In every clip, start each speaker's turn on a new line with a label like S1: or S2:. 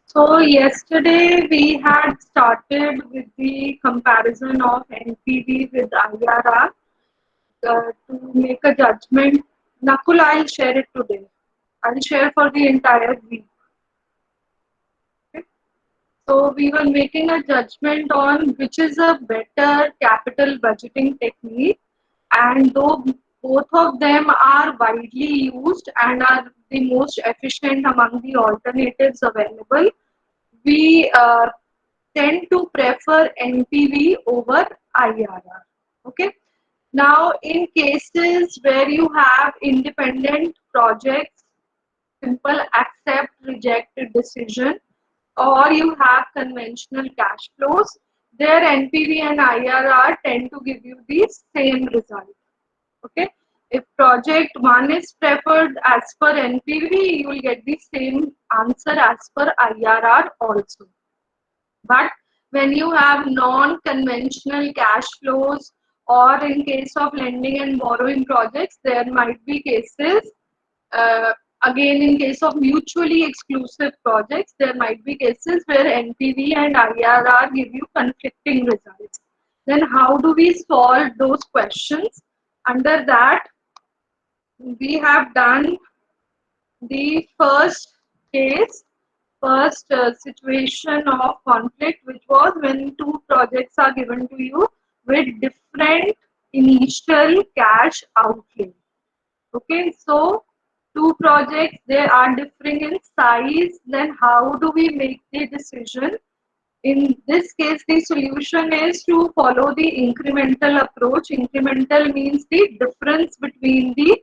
S1: So yesterday we had started with the comparison of NPV with IRR to make a judgment. Nakul, I'll share it today. I'll share for the entire week. Okay? So we were making a judgment on which is a better capital budgeting technique, and though both of them are widely used and are the most efficient among the alternatives available, we tend to prefer NPV over IRR. Okay. Now, in cases where you have independent projects, simple accept reject decision, or you have conventional cash flows, their NPV and IRR tend to give you the same result. Okay. If project one is preferred as per NPV, you will get the same answer as per IRR also. But when you have non-conventional cash flows, or in case of lending and borrowing projects, there might be cases, uh, again in case of mutually exclusive projects, there might be cases where NPV and IRR give you conflicting results. Then how do we solve those questions? Under that, we have done the case, first situation of conflict, which was when two projects are given to you with different initial cash outlay. Okay, so two projects, they are differing in size. Then how do we make the decision? In this case, the solution is to follow the incremental approach. Incremental means the difference between the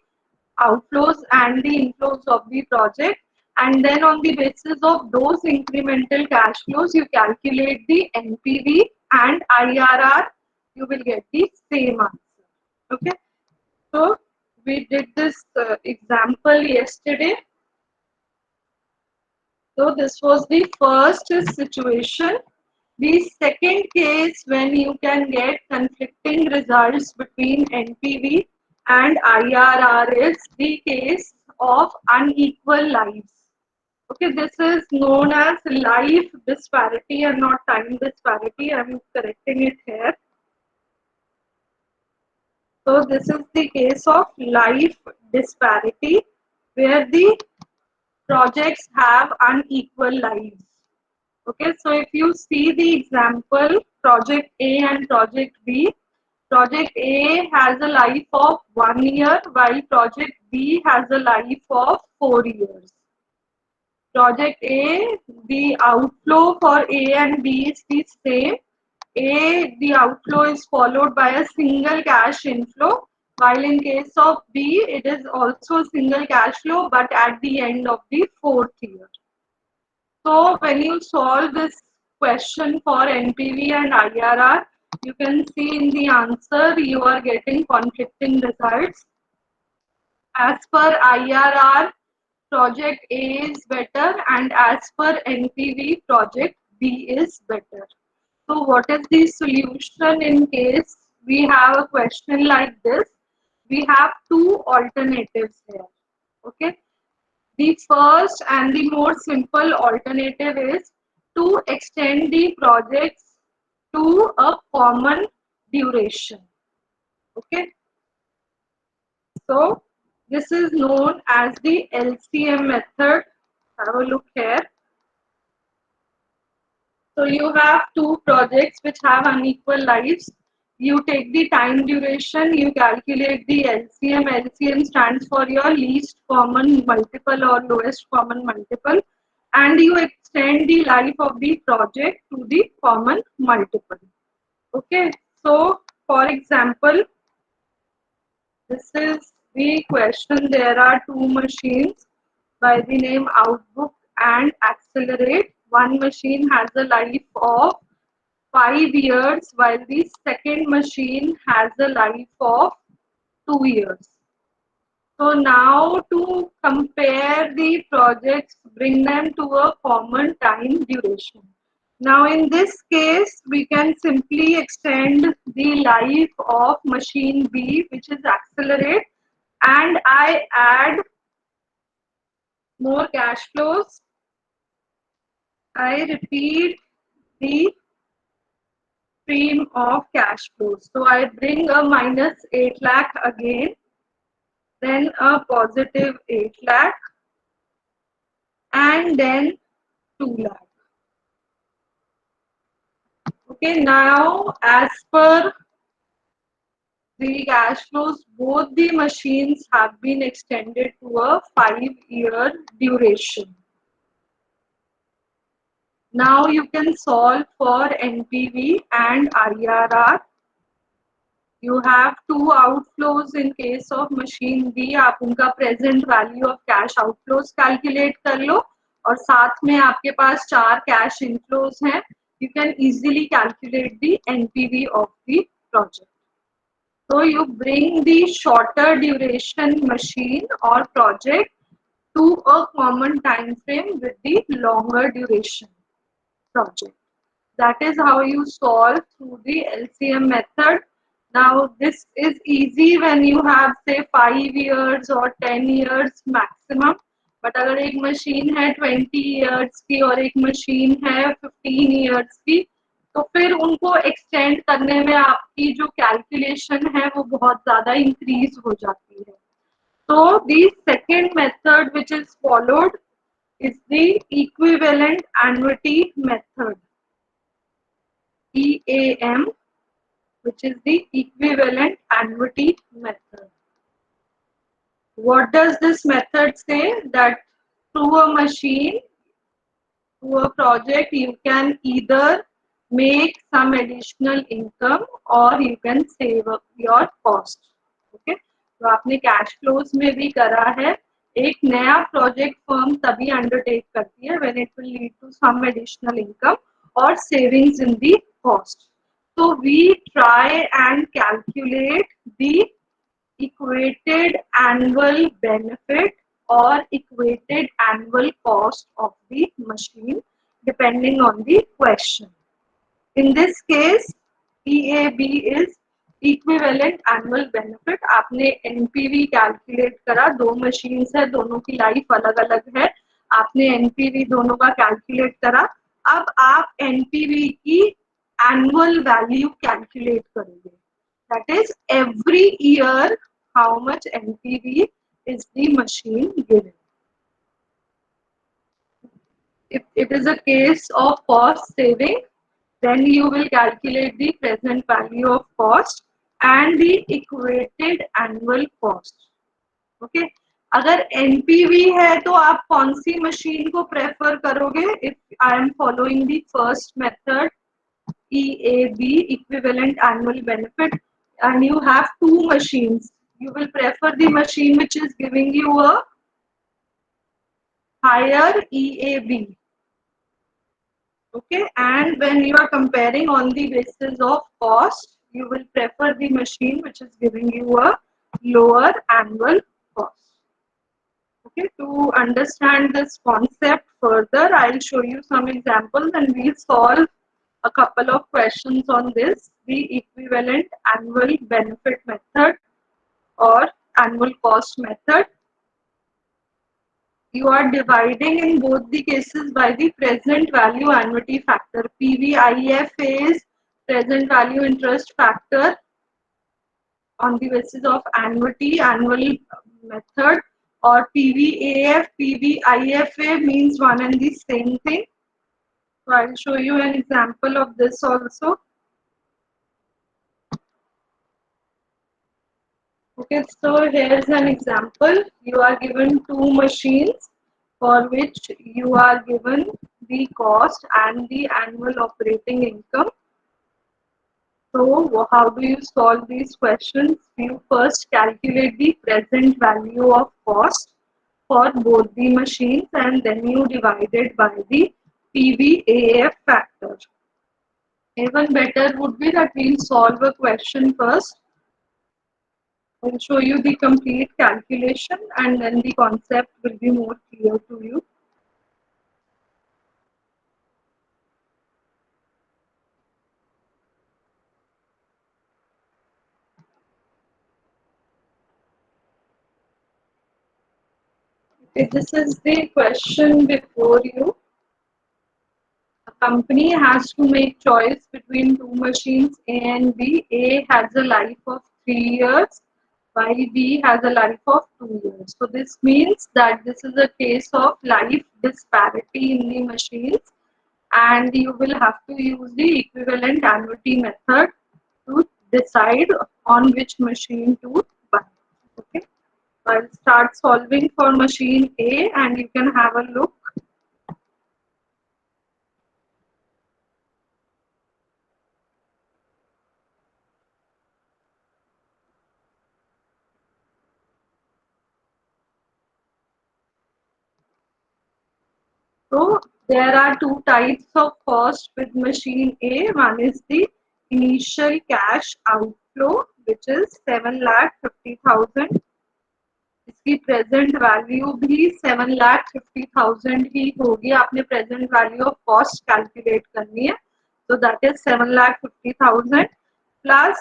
S1: outflows and the inflows of the project, and then on the basis of those incremental cash flows you calculate the NPV and IRR, you will get the same answer. Okay, so we did this example yesterday. So this was the first situation. The second case when you can get conflicting results between NPV and IRR is the case of unequal lives. Okay, this is known as life disparity and not time disparity. I am correcting it here. So this is the case of life disparity where the projects have unequal lives. Okay, so if you see the example, project A and project B, project A has a life of 1 year while project B has a life of 4 years. Project A, the outflow for A and B is the same. A, the outflow is followed by a single cash inflow, while in case of B, it is also single cash flow but at the end of the 4th year. So when you solve this question for NPV and IRR, you can see in the answer you are getting conflicting results. As per IRR, project A is better, and as per NPV, project B is better. So what is the solution in case we have a question like this? We have two alternatives here. Okay. The first and the more simple alternative is to extend the projects to a common duration. Okay. So this is known as the LCM method. Have a look here. So you have two projects which have unequal lives. You take the time duration, you calculate the LCM. LCM stands for your least common multiple or lowest common multiple, and you extend the life of the project to the common multiple. Okay, so for example, this is the question. There are two machines by the name Outbook and Accelerate. One machine has a life of 5 years, while the second machine has a life of 2 years. So now to compare the projects, bring them to a common time duration. Now in this case, we can simply extend the life of machine B, which is Accelerate, and I add more cash flows I repeat the stream of cash flows. So I bring a minus 8 lakh again, then a positive 8 lakh, and then 2 lakh. Okay, now as per the cash flows, both the machines have been extended to a 5-year duration. Now you can solve for NPV and IRR. You have two outflows in case of machine B. आप उनका present value of cash outflows calculate कर लो और साथ में आपके पास 4 cash inflows हैं. You can easily calculate the NPV of the project. So you bring the shorter duration machine or project to a common time frame with the longer duration project. That is how you solve through the LCM method. Now this is easy when you have say 5 years or 10 years maximum. But अगर एक machine है 20 years की और एक machine है 15 years की, तो फिर उनको extend करने में आपकी जो calculation है वो बहुत ज़्यादा increase हो जाती है. So the second method which is followed is the equivalent annuity method. EAM, which is the equivalent annuity method. What does this method say? That through a machine, through a project, you can either make some additional income or you can save up your cost. Okay? तो आपने cash flows में भी करा है. एक नया project firm तभी undertake करती है when it will lead to some additional income or savings in the cost. So we try and calculate the equated annual benefit or equated annual cost of the machine depending on the question. In this case, EAB is equivalent annual benefit. आपने NPV calculate करा, दो machines है, दोनों की life अलग अलग है, आपने NPV दोनों का calculate करा. अब आप NPV की annual value calculate करोगे. That is every year how much NPV is the machine giving. If it is a case of cost saving, then you will calculate the present value of cost and the equated annual cost. Okay. अगर NPV है तो आप कौन सी machine को prefer करोगे? If I am following the first method, EAB, equivalent annual benefit, and you have two machines, you will prefer the machine which is giving you a higher EAB. Okay, and when you are comparing on the basis of cost, you will prefer the machine which is giving you a lower annual cost. Okay, to understand this concept further, I'll show you some examples and we'll solve a couple of questions on this, the equivalent annual benefit method or annual cost method. You are dividing in both the cases by the present value annuity factor. PVIF is present value interest factor on the basis of annuity, annual method, or PVAF, PVIFA means one and the same thing. So I'll show you an example of this also. Okay, so here's an example. You are given two machines for which you are given the cost and the annual operating income. So how do you solve these questions? You first calculate the present value of cost for both the machines and then you divide it by the PVAF factor. Even better would be that we'll solve a question first. I'll show you the complete calculation and then the concept will be more clear to you. Okay, this is the question before you. company has to make choice between two machines A and B. A has a life of 3 years while B has a life of 2 years. So this means that this is a case of life disparity in the machines, and you will have to use the equivalent annuity method to decide on which machine to buy. Okay. I'll start solving for machine A and you can have a look. So there are two types of cost with machine A. One is the initial cash outflow, which is 7,50,000. इसकी present value भी 7,50,000 ही होगी. आपने present value of cost calculate करनी है. So that is 7,50,000 plus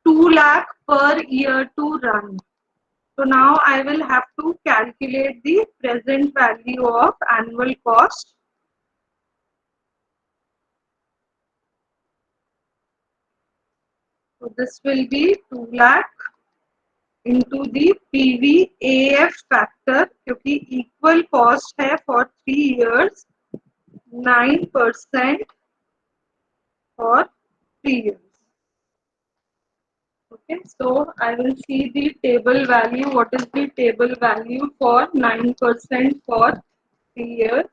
S1: 2 lakh per year to run. So now I will have to calculate the present value of annual cost. So this will be 2 lakh into the PVAF factor, क्योंकि equal cost है for 3 years, 9% for 3 years. Okay, so I will see the table value. What is the table value for 9% for 3 years?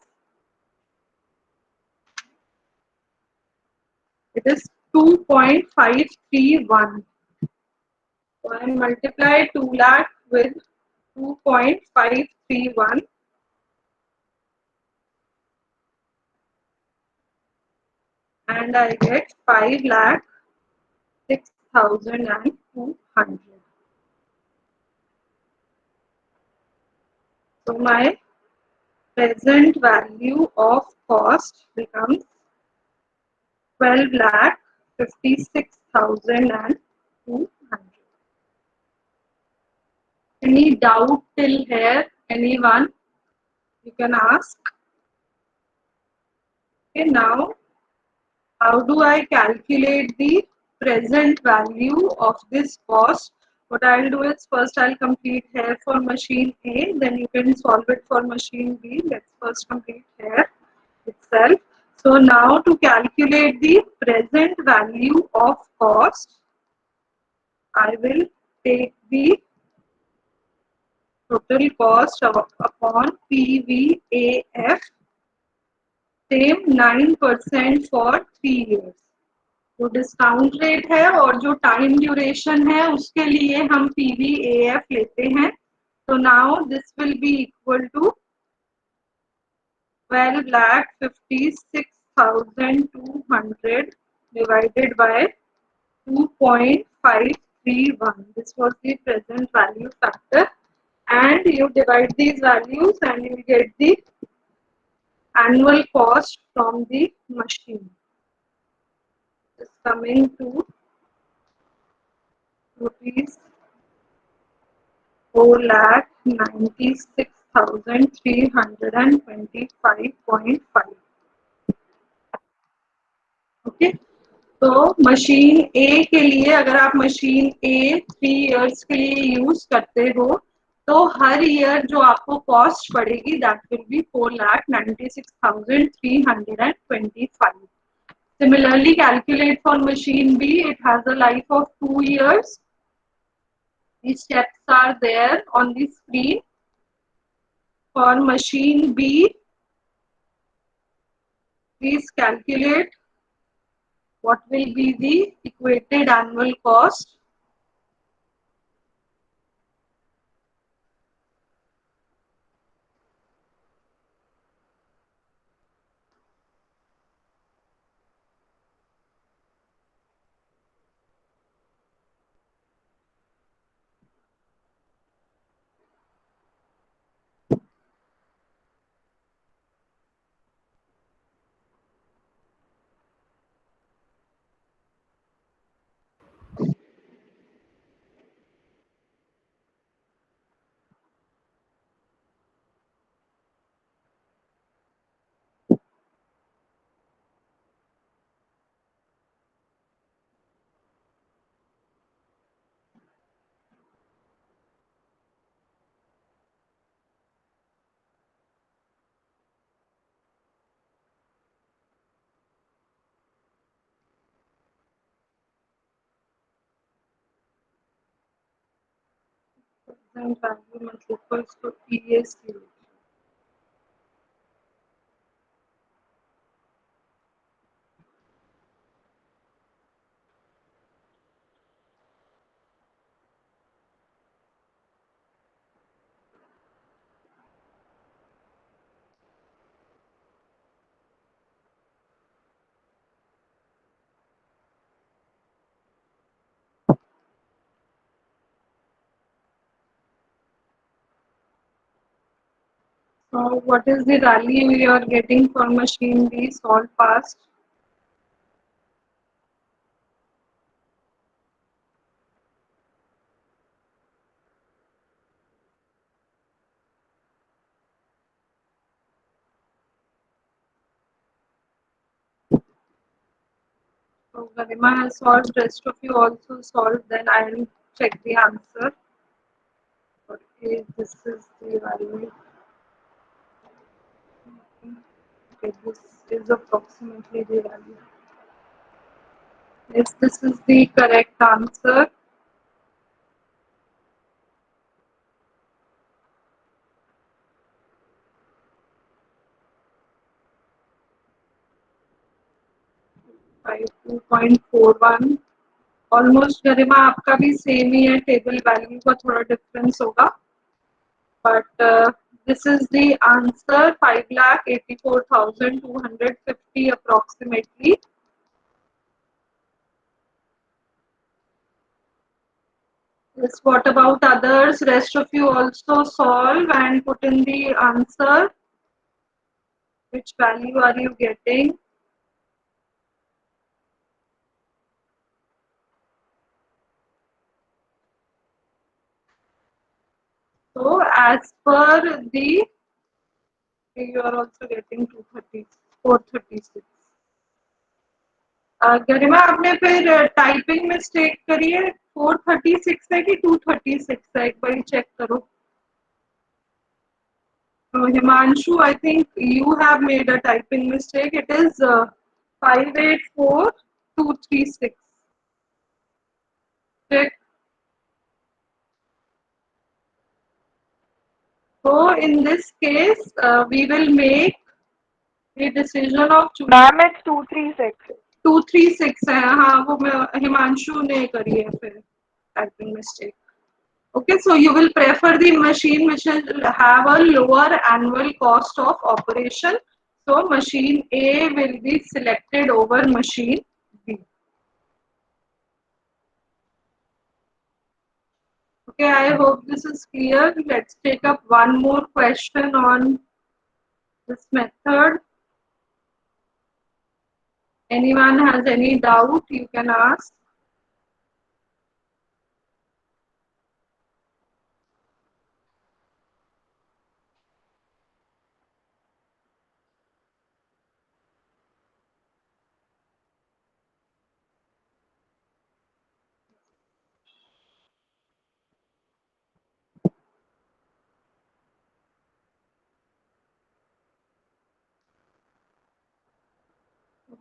S1: It is 2.531. So I multiply 2 lakh with 2.531 and I get 5 lakh 6,200. So my present value of cost becomes 12 lakh 56,200. Any doubt till here? Anyone? You can ask. Okay, now how do I calculate the present value of this cost? What I'll do is first I'll complete here for machine A, then you can solve it for machine B. Let's first complete here itself. So now to calculate the present value of cost, I will take the total cost upon PVAF, same 9% for 3 years. जो discount rate है और जो time duration है उसके लिए हम PVAF लेते हैं. तो now this will be equal to 12,56,200 divided by 2.531. This was the present value factor, and you divide these values and you get the annual cost from the machine. It's coming to rupees 4,96,325.5. Okay, तो machine ए के लिए अगर आप machine ए 3 years के लिए use करते हो तो हर ईयर जो आपको कॉस्ट पड़ेगी that will be 4,96,325. Similarly, calculate for machine B. It has a life of 2 years. These steps are there on the screen. For machine B, please calculate what will be the equated annual cost. present value मतलब को इसको ES की So what is the value you are getting for machine B? Solve fast. So Garima has solved. Rest of you also solved. Then I will check the answer. Okay, this is the value. Okay, this is approximately the value. Yes, this is the correct answer. Five 2.41. Almost गरिमा आपका भी same ही है table value का थोड़ा difference होगा but this is the answer 5,84,250 approximately. Yes, what about others? Rest of you also solve and put in the answer. Which value are you getting? So as per the, you are also getting 230, 436. गरिमा आपने फिर typing mistake करी है 436 है कि 236 है एक बार check करो तो Himanshu I think you have made a typing mistake it is 584,236 check so in this case we will make the decision of
S2: ma'am it's 236
S1: 236 है हाँ वो हिमांशु ने करी है फिर typing mistake. Okay, so you will prefer the machine which will have a lower annual cost of operation. So machine A will be selected over machine B. Okay, I hope this is clear. Let's take up one more question on this method. Anyone has any doubt, you can ask.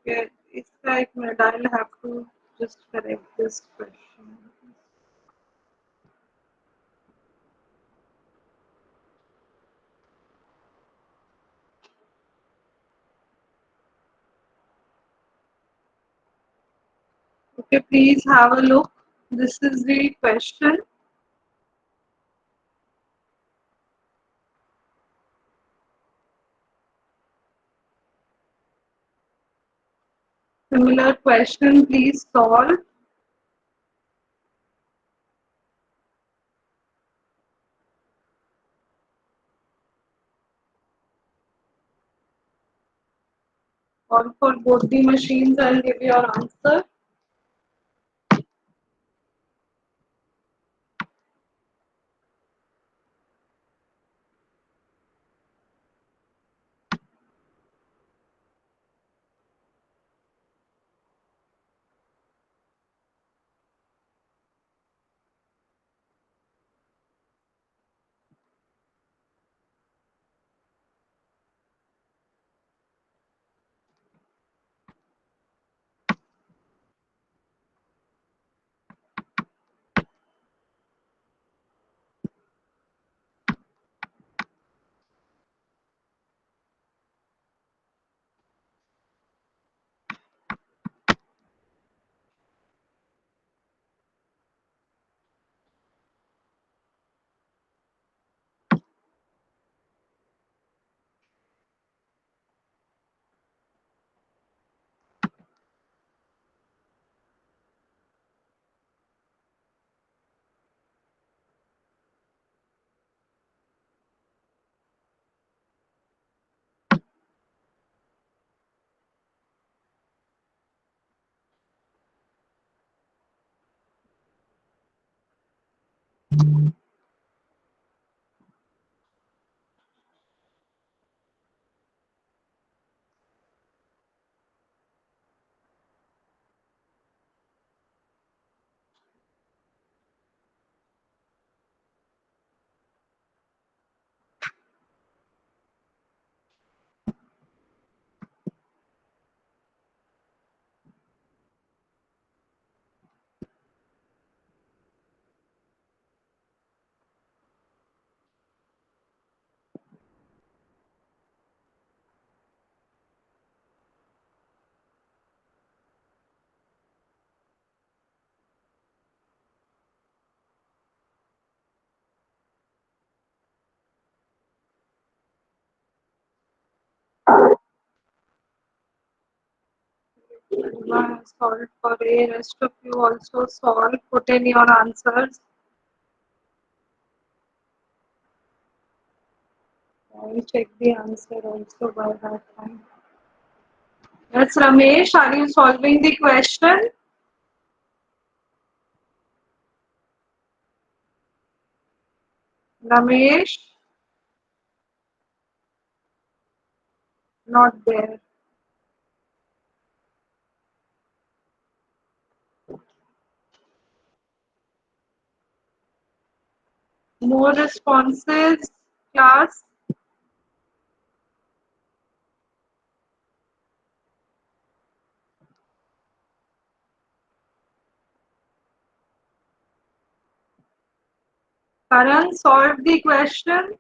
S1: Okay, it's like I'll have to just correct this question. Okay, please have a look. This is the question. Similar question, please solve. Or for both the machines, I'll give your answer. Garima has solved for A. Rest of you also solve. Put in your answers. I will check the answer also by that time. Yes, Ramesh, are you solving the question? Ramesh, not there. More responses, class. Karan solved the question.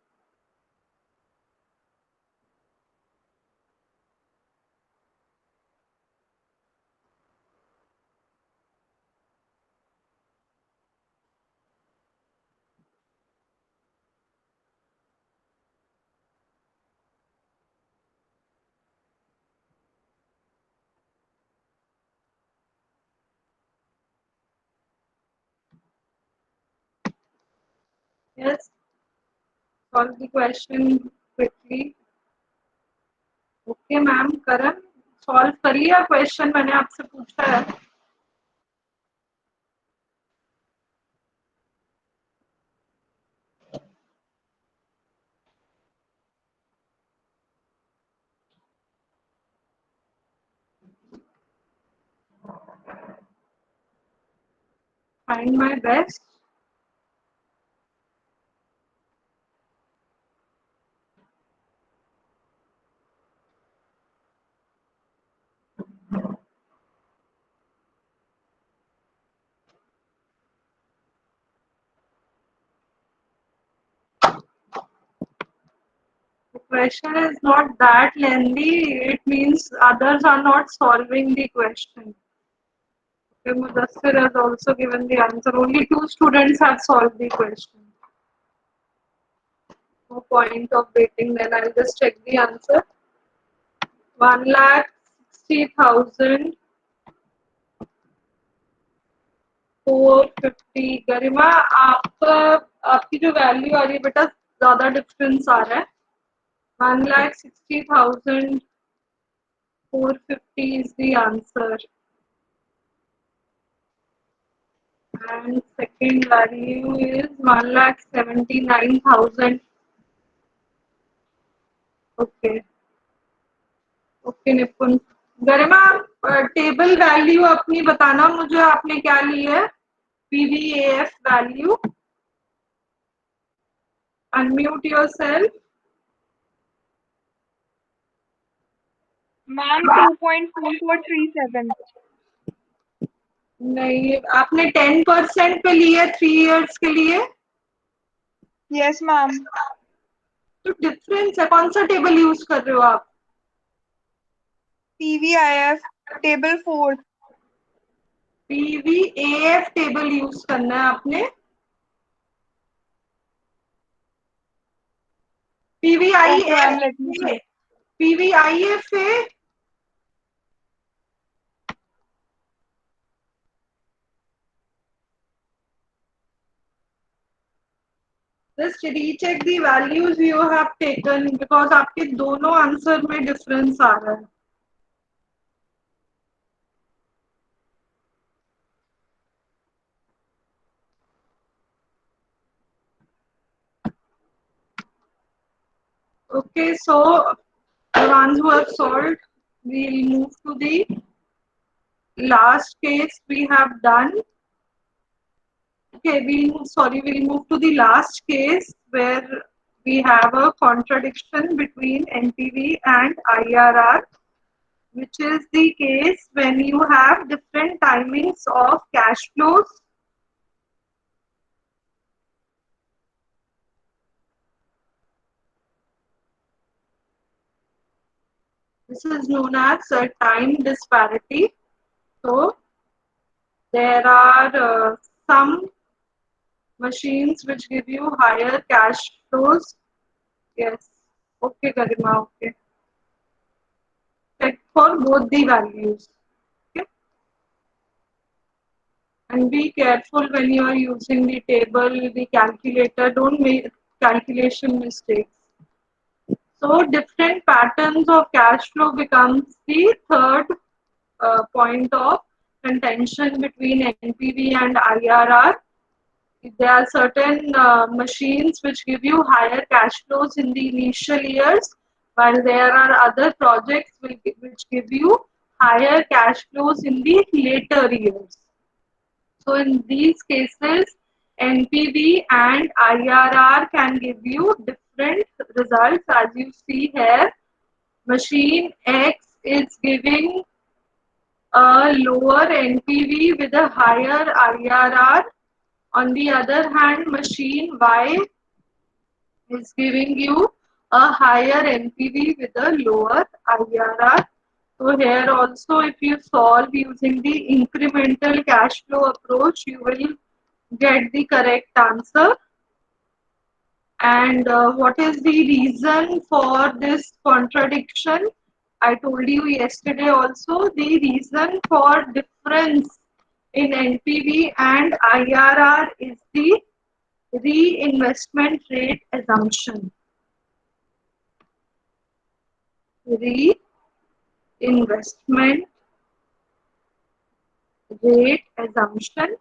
S1: Yes, solve the question quickly. Okay ma'am Karan solve कर लिया question मैंने आपसे पूछा है find my best The question is not that lengthy. It means others are not solving the question. Okay, Mudassir has also given the answer. Only 2 students have solved the question. No point of waiting. Then I'll just check the answer. 1,60,450. गरिमा आप आपकी जो value आ रही है बेटा ज्यादा difference आ रहा है 1,60,450 is the answer. And second value is 1,79,000. Okay. Okay निपुण गरिमा आप टेबल वैल्यू अपनी बताना मुझे आपने क्या ली है PVF value unmute yourself
S2: Ma'am, 2.4437.
S1: नहीं आपने 10% पे ली है 3 years के लिए
S2: Yes, ma'am.
S1: तो डिफरेंस है कौन सा टेबल यूज कर रहे हो आप
S2: PVIF, table 4.
S1: PVF table use करना है आपने
S2: Okay, ma'am, let me
S1: PVIF
S2: check.
S1: PVIF है Just recheck the values you have taken because आपके दोनों आंसर में डिफरेंस आ रहा है Okay, so the ones who have solved, we'll move to the last case we have done. Okay, we'll move to the last case where we have a contradiction between NPV and IRR, which is the case when you have different timings of cash flows. This is known as a time disparity. So there are some machines which give you higher cash flows. Yes. Okay, Garima. Okay. Check for both the values. And be careful when you are using the table, the calculator, don't make calculation mistakes. So different patterns of cash flow becomes the third point of contention between NPV and IRR. There are certain machines which give you higher cash flows in the initial years, while there are other projects which give you higher cash flows in the later years. So in these cases, NPV and IRR can give you different results. As you see here, machine X is giving a lower NPV with a higher IRR. On the other hand, machine Y is giving you a higher NPV with a lower IRR. So here also, if you solve using the incremental cash flow approach, you will get the correct answer. And what is the reason for this contradiction? I told you yesterday also, the reason for difference in NPV and IRR is the reinvestment rate assumption. Reinvestment rate assumption,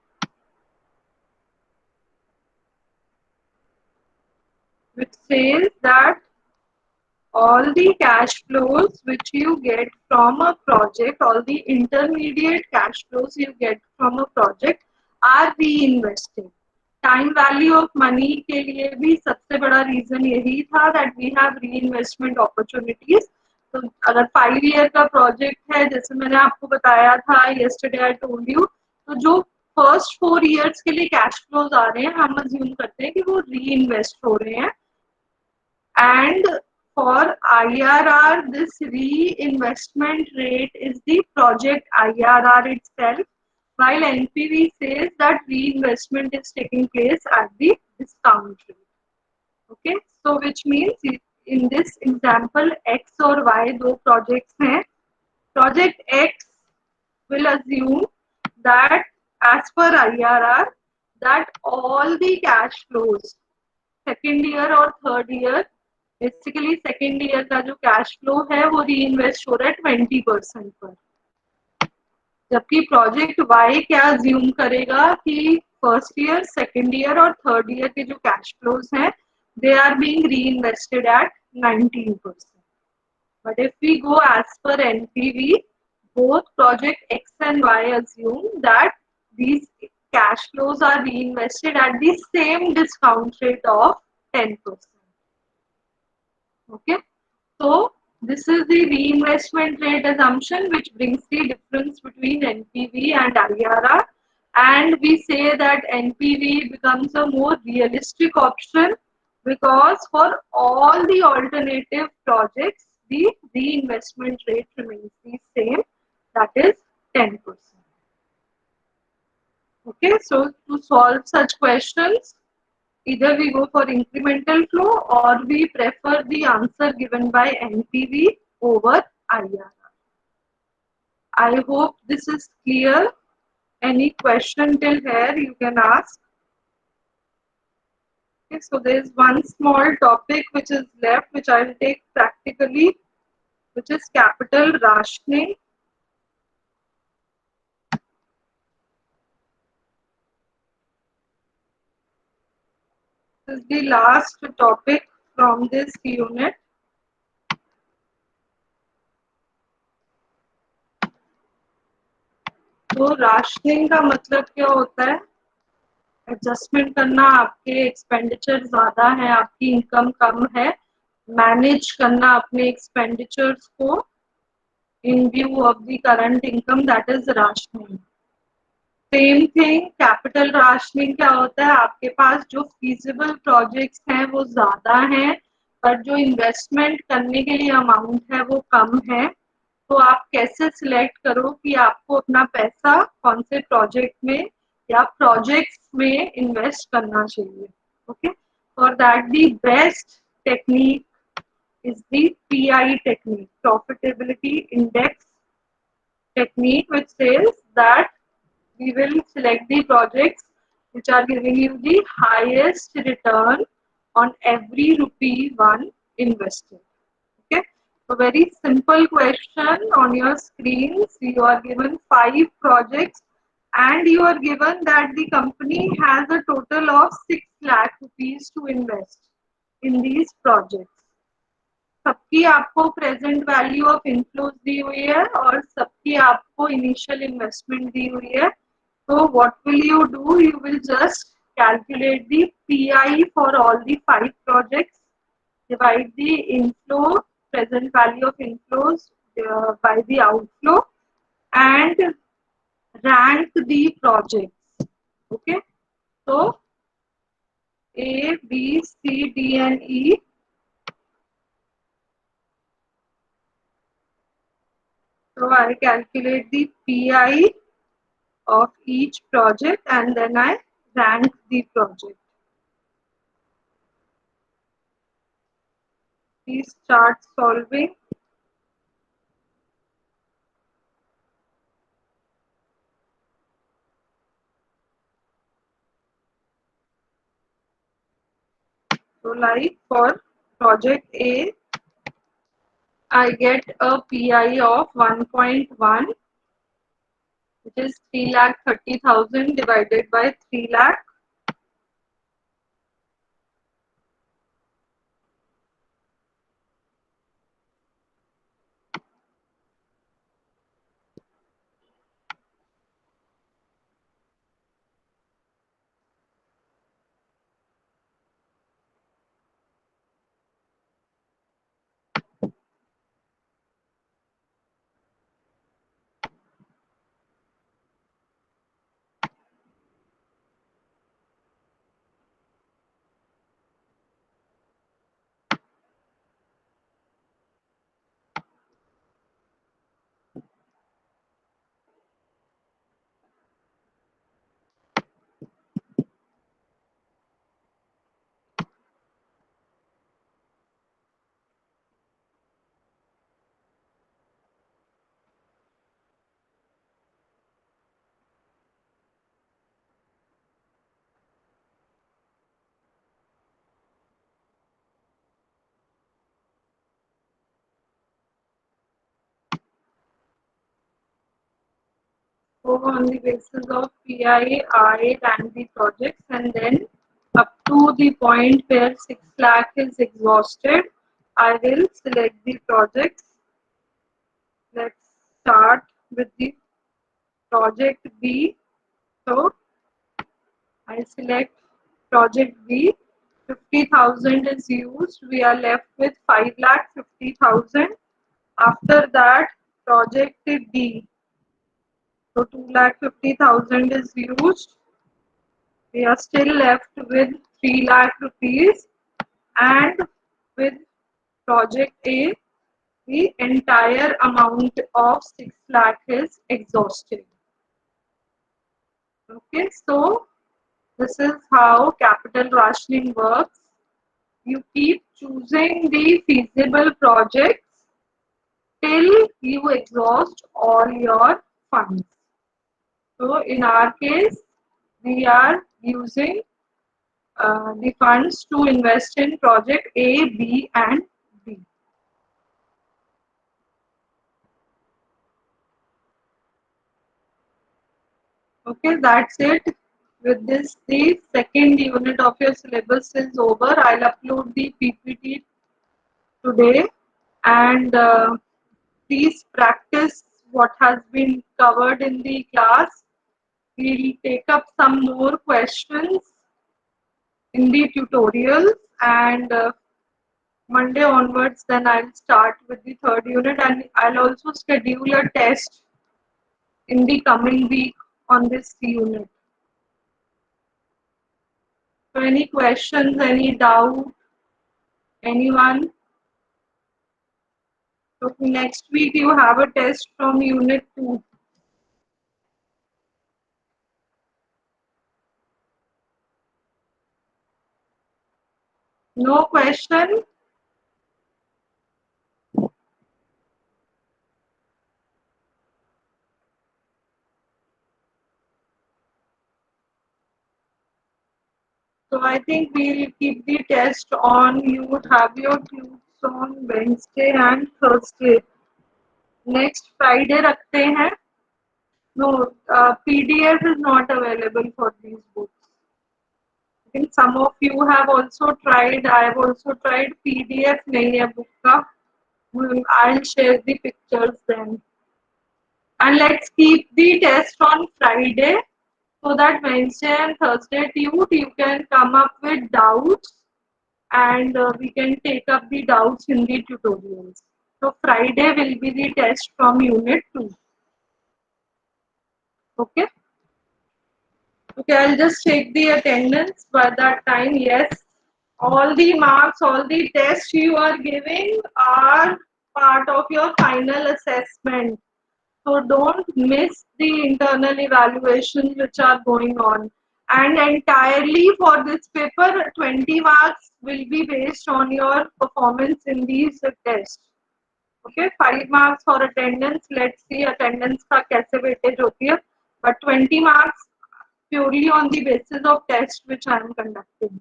S1: which says that all the cash flows which you get from a project, all the intermediate cash flows you get from a project are reinvested. Time value of money के लिए भी सबसे बड़ा reason यही था that we have reinvestment opportunities. तो अगर 5 year का प्रोजेक्ट है, जैसे मैंने आपको बताया था yesterday I told you, तो जो फर्स्ट 4 ईयर्स के लिए कैश फ्लोज आ रहे हैं हम अज्यूम करते हैं कि वो री-इन्वेस्ट हो रहे हैं. And for IRR, this reinvestment rate is the project IRR itself, while NPV says that reinvestment is taking place at the discount rate. Okay, so which means in this example, X or Y, दो projects हैं. Project X will assume that as per IRR, that all the cash flows, second year or third year, basically second year का जो cash flow है वो री invest हो रहा है 20% पर. जबकि प्रोजेक्ट वाई क्या अज्यूम करेगा कि फर्स्ट ईयर, सेकेंड ईयर और थर्ड ईयर के जो कैश फ्लोज हैं they are being reinvested at 19%. But if we go as per NPV, both project X and Y assume that these cash flows are reinvested at the same discount rate of 10%. Okay, so this is the reinvestment rate assumption which brings the difference between NPV and IRR, and we say that NPV becomes a more realistic option because for all the alternative projects the reinvestment rate remains the same, that is 10%. Okay, so to solve such questions, either we go for incremental flow or we prefer the answer given by NPV over IRR. I hope this is clear. Any question till here you can ask. Okay, so there is one small topic which is left, which I will take practically, which is capital rationing. This is the last topic from this unit. तो rationing का मतलब क्या होता है? Adjustment करना, आपके expenditure ज्यादा है, आपकी इनकम कम है, मैनेज करना अपने एक्सपेंडिचर्स को इन view of the current income, that is rationing. Same thing capital rationing क्या होता है? आपके पास जो फीजिबल प्रोजेक्ट्स हैं वो ज्यादा हैं, पर जो इन्वेस्टमेंट करने के लिए अमाउंट है वो कम है. तो आप कैसे सिलेक्ट करो कि आपको अपना पैसा कौन से प्रोजेक्ट में या प्रोजेक्ट्स में इन्वेस्ट करना चाहिए. Okay, for that the best technique is the PI technique, profitability index technique, which says that we will select the projects which are giving you the highest return on every rupee one invested. Okay, so very simple question on your screens. You are given 5 projects and you are given that the company has a total of 6 lakh rupees to invest in these projects. सबकी आपको present value of inflows दी हुई है और सबकी आपको initial investment दी हुई है. So what will you do? You will just calculate the PI for all the 5 projects, divide the inflow, present value of inflows by the outflow, and rank the projects. Okay, so A, B, C, D, and E. So I calculate the PI of each project and then I rank the project. Please start solving. So like for project A, I get a PI of 1.1, which is 3,30,000 divided by 3 lakh. So on the basis of PI, I rank the projects and then up to the point where 6 lakh is exhausted, I will select the projects. Let's start with the project B. So I select project B. 50,000 is used. We are left with 5,50,000. After that, project D. So 2,50,000 is used. We are still left with 3 lakh rupees, and with project A, the entire amount of 6 lakh is exhausted. Okay, so this is how capital rationing works. You keep choosing the feasible projects till you exhaust all your funds. So in our case, we are using the funds to invest in project A, B, and D. Okay, that's it. With this, the second unit of your syllabus is over. I'll upload the PPT today, and please practice what has been covered in the class. We'll take up some more questions in the tutorials, and Monday onwards, then I'll start with the third unit, and I'll also schedule a test in the coming week on this unit. So any questions, any doubt, anyone? So next week you have a test from unit 2. No question? So I think we'll keep the test on. You would have your tubes on Wednesday and Thursday. Next Friday रखते हैं. No, PDF is not available for these books. I think some of you have also tried. I have also tried. PDF नहीं है book का. I'll share the pictures then. And let's keep the test on Friday, so that Wednesday and Thursday you can come up with doubts, and we can take up the doubts in the tutorials. So Friday will be the test from Unit 2. Okay. Okay, I'll just check the attendance by that time. Yes, all the marks, all the tests you are giving are part of your final assessment. So don't miss the internal evaluations which are going on. And entirely for this paper, 20 marks will be based on your performance in these tests. Okay, 5 marks for attendance. Let's see attendance का कैसे weightage होती है. But 20 marks purely on the basis of test which I am conducting.